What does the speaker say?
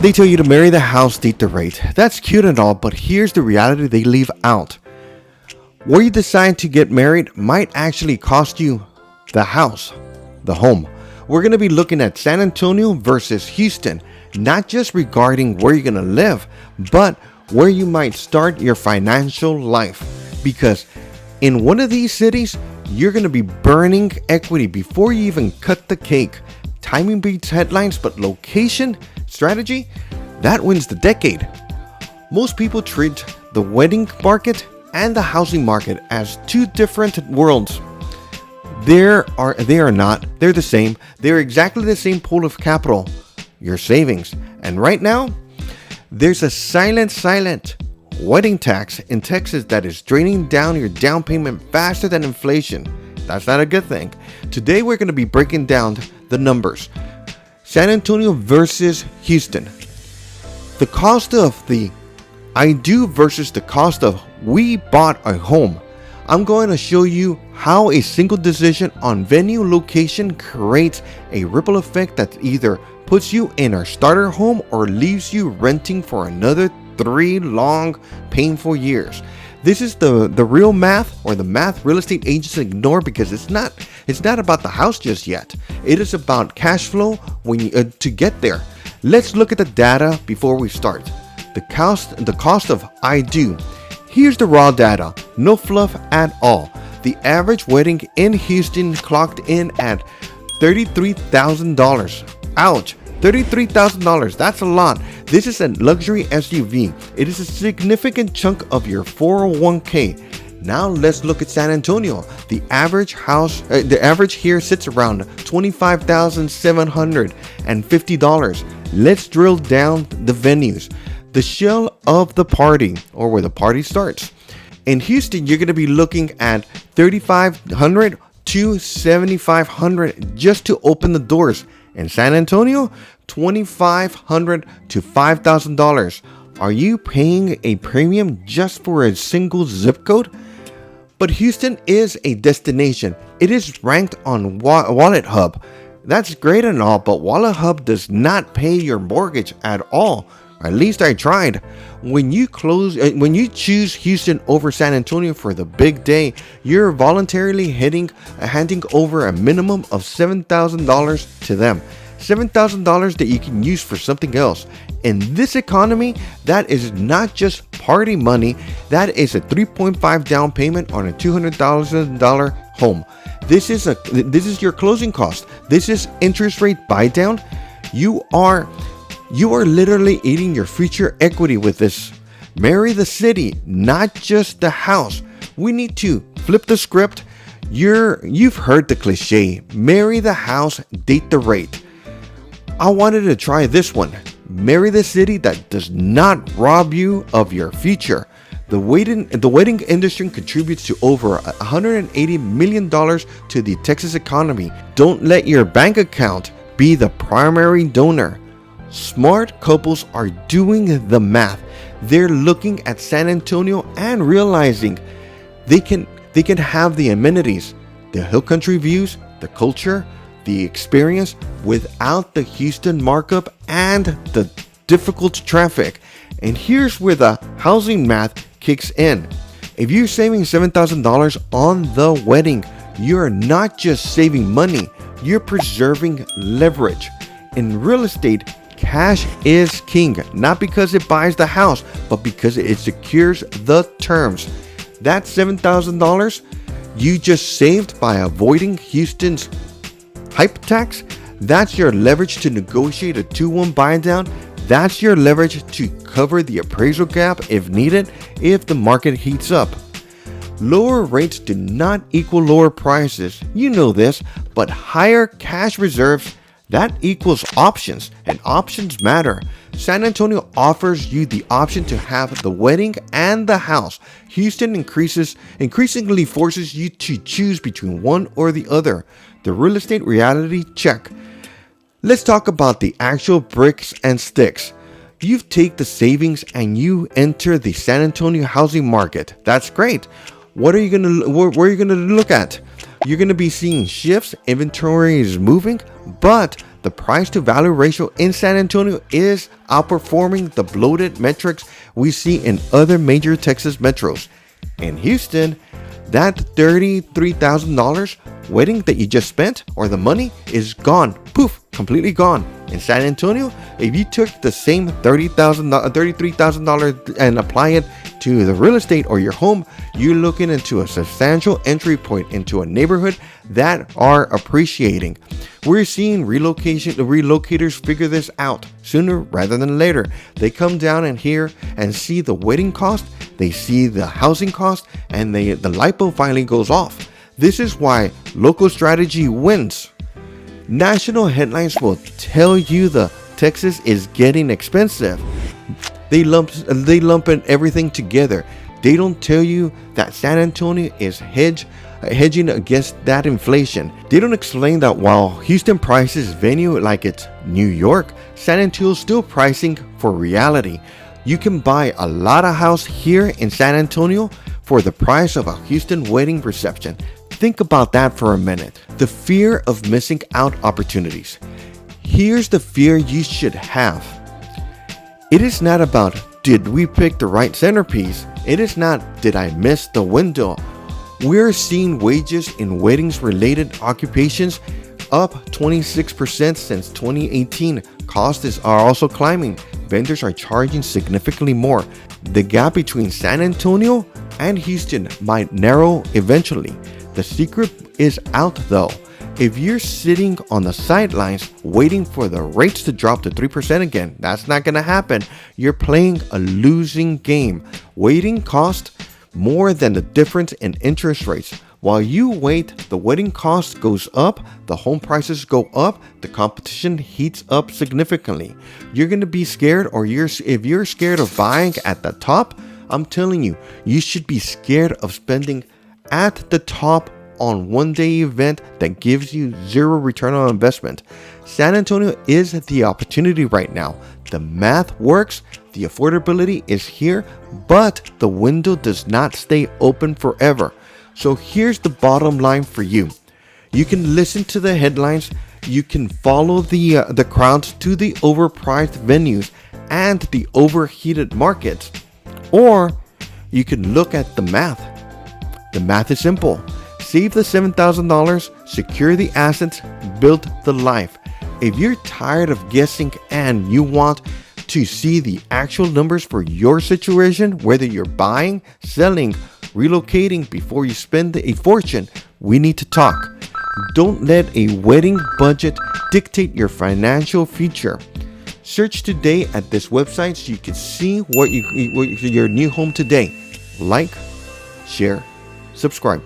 They tell you to marry the house, date the rate. That's cute and all, but here's the reality they leave out. Where you decide to get married might actually cost you the house, the home. We're going to be looking at San Antonio versus Houston, not just regarding where you're going to live, but where you might start your financial life. Because in one of these cities, you're going to be burning equity before you even cut the cake. Timing beats headlines, but location, strategy, that wins the decade. Most people treat the wedding market and the housing market as two different worlds. They are not. They're the same. They're exactly the same pool of capital, your savings. And right now, there's a silent wedding tax in Texas that is draining down your down payment faster than inflation. That's not a good thing. Today, we're going to be breaking down the numbers. San Antonio versus Houston. The cost of the I do versus the cost of we bought a home. I'm going to show you how a single decision on venue location creates a ripple effect that either puts you in a starter home or leaves you renting for another 3 long, painful years. This is the real math, or the math real estate agents ignore, because it's not about the house just yet. It is about cash flow to get there. Let's look at the data before we start. The cost of I do. Here's the raw data, no fluff at all. The average wedding in Houston clocked in at $33,000. Ouch, $33,000, that's a lot. This is a luxury SUV. It is a significant chunk of your 401k. Now let's look at San Antonio. The average here sits around $25,750. Let's drill down the venues. The shell of the party, or where the party starts. In Houston, you're going to be looking at $3,500 to $7,500 just to open the doors. In San Antonio, $2,500 to $5,000. Are you paying a premium just for a single zip code? But Houston is a destination. It is ranked on Wallet Hub. That's great and all, but Wallet Hub does not pay your mortgage at all. At least I tried. When you choose Houston over San Antonio for the big day, you're voluntarily handing over a minimum of $7,000 to them. $7,000 that you can use for something else. In this economy, that is not just party money. That is a 3.5 down payment on a $200,000 home. This is your closing cost. This is interest rate buy down. You are literally eating your future equity with this. Marry the city, not just the house. We need to flip the script. You've heard the cliche, marry the house, date the rate. I wanted to try this one. Marry the city that does not rob you of your future. The wedding industry contributes to over $180 million to the Texas economy. Don't let your bank account be the primary donor. Smart couples are doing the math. They're looking at San Antonio and realizing they can have the amenities, the hill country views, the culture, the experience without the Houston markup and the difficult traffic. And here's where the housing math kicks in. If you're saving $7,000 on the wedding, you're not just saving money, you're preserving leverage. In real estate, cash is king, not because it buys the house, but because it secures the terms. That $7,000 you just saved by avoiding Houston's hype tax, that's your leverage to negotiate a 2-1 buy down. That's your leverage to cover the appraisal gap if needed, if the market heats up. Lower rates do not equal lower prices. You know this, but higher cash reserves, that equals options, and options matter. San Antonio offers you the option to have the wedding and the house. Houston increasingly forces you to choose between one or the other. The real estate reality check. Let's talk about the actual bricks and sticks. You take the savings and you enter the San Antonio housing market. That's great. Where are you gonna look at? You're gonna be seeing shifts, inventory is moving, but the price to value ratio in San Antonio is outperforming the bloated metrics we see in other major Texas metros. In Houston, that $33,000 wedding that you just spent, or the money, is gone. Poof, completely gone. In San Antonio, if you took the same $33,000 and apply it to the real estate or your home, you're looking into a substantial entry point into a neighborhood that are appreciating. We're seeing relocators figure this out sooner rather than later. They come down in here and see the wedding cost, they see the housing cost, and the LIPO finally goes off. This is why local strategy wins. National headlines will tell you the Texas is getting expensive. They lump in everything together. They don't tell you that San Antonio is hedging against that inflation. They don't explain that while Houston prices venue like it's New York, San Antonio is still pricing for reality. You can buy a lot of house here in San Antonio for the price of a Houston wedding reception. Think about that for a minute. The fear of missing out opportunities. Here's the fear you should have. It is not about, did we pick the right centerpiece? It is not, did I miss the window? We're seeing wages in weddings related occupations up 26% since 2018. Costs are also climbing. Vendors are charging significantly more. The gap between San Antonio and Houston might narrow eventually. The secret is out though. If you're sitting on the sidelines waiting for the rates to drop to 3% again, that's not going to happen. You're playing a losing game. Waiting costs more than the difference in interest rates. While you wait, the wedding cost goes up, the home prices go up, the competition heats up significantly. You're going to be scared, or if you're scared of buying at the top, I'm telling you, you should be scared of spending at the top on one-day event that gives you zero return on investment. San Antonio is the opportunity right now. The math works, the affordability is here, but the window does not stay open forever. So here's the bottom line for you. You can listen to the headlines, you can follow the crowds to the overpriced venues and the overheated markets, or you can look at the math. The math is simple. Save the $7,000, secure the assets, build the life. If you're tired of guessing and you want to see the actual numbers for your situation, whether you're buying, selling, relocating before you spend a fortune, we need to talk. Don't let a wedding budget dictate your financial future. Search today at this website so you can see what your new home today. Like, share, subscribe.